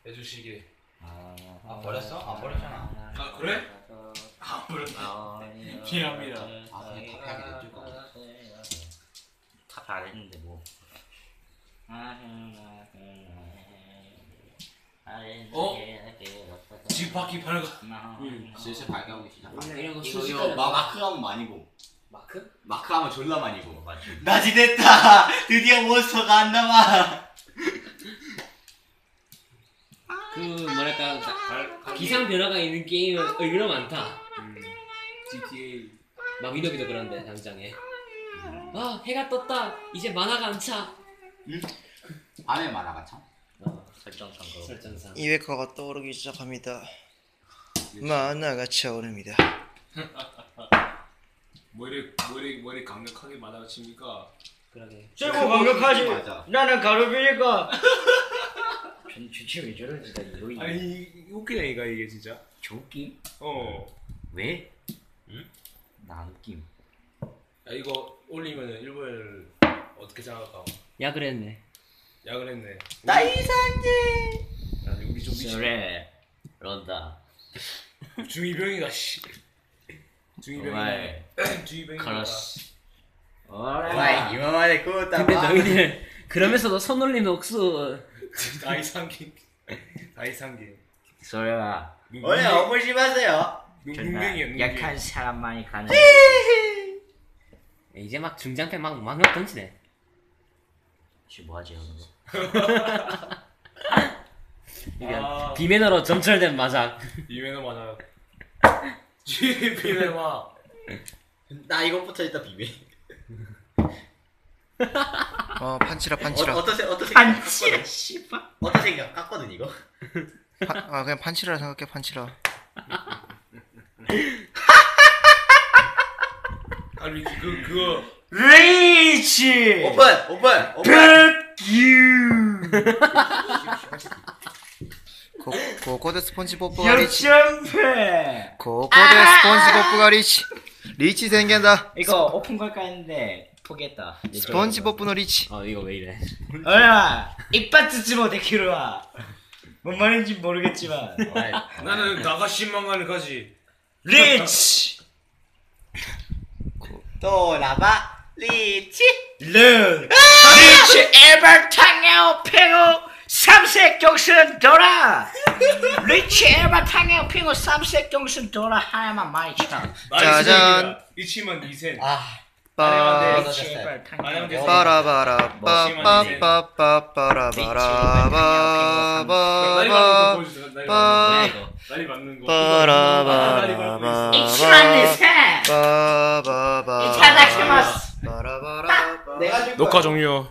해주시길. 아 버렸어? 안 버렸잖아. 아 그래? 아 버렸다. 미안합니다. 아 그냥 탑하게 냅둘 거. 탑 잘했는데 뭐. 집 바퀴 팔고. 슬슬 발견하기 시작한다. 이런 거 이거 수시로 마크하면 많이 보. 마크? 마크하면 졸라 많이 보. 나지 됐다. 드디어 몬스터가 안 남아. 그 뭐랄까 기상 변화가 있는 게임은 의외로 많다. GTA. 막 위너비도 그런데 당장에. 아 해가 떴다. 이제 만화가 안 차. 응? 안에 만화가 참. 설정상 거. 설정상. 이베카가 떠오르기 시작합니다. 만화가 차오릅니다. 뭐 이리 강력하게 만화가 칩니까? 그러게. 최고 강력하지. 맞아. 나는 가루비니까. 주체 왜 저러지? 나 아니 웃기다니까 이게 진짜. 조끼? 어. 왜? 응? 나 느낌. 야 이거 올리면은 일본을 어떻게 생각할까? 야 그랬네. 야근 했네. 나이상제. 야 우리 좀 미친. 그래. 런다. 중이병이다 씨. 중이병이다. 중이병이다. 크러쉬. 오라이 이만만에 꾸었다. 근데 너희들 그러면서도 손놀림 억수. 다이상기. 다이상기. 소리야. 오늘 어물지 마세요. 눈뱅이야. 약한 사람만이 가는. 이제 막 중장패 막 던지네. 지금 뭐하지 하는 거? 그러니까 비매너로 점철된 마작. 비매너 맞아. 비매너. 나 이것부터 일단 비매. 판치라. 어떻게 판치라 씨발. 어떻게 깎거든 이거? 그냥 판치라 생각해. 판치라. 아니 그거 리치. 오픈. 고코데 스폰지보브가 리치. 역전패. 고코데 스폰지보브가 리치. 리치 생긴다. 이거 오픈 걸까 했는데 포기했다. 스폰지보브의 리치. 이거 왜 이래? 얼마 이빠뜨지모 데키루와 뭔 말인지 모르겠지만 나는 나가 10만원을 가지. 리치. 돌아봐 리치. 리치 에바탕에오 팽오 삼색 경순 돌아. 리치 에바탕에오 팽오 삼색 경순 돌아 하야만 많이 쳐. 짜잔. 리치만 2센. 리치 에바탕에오 빠라바라 빠빠빠빠빠라바라바바 날이 맞는 거. 빠라바라바바 이치만니세 빠바바 이타다키마스. 빠라바라바 녹화 종료.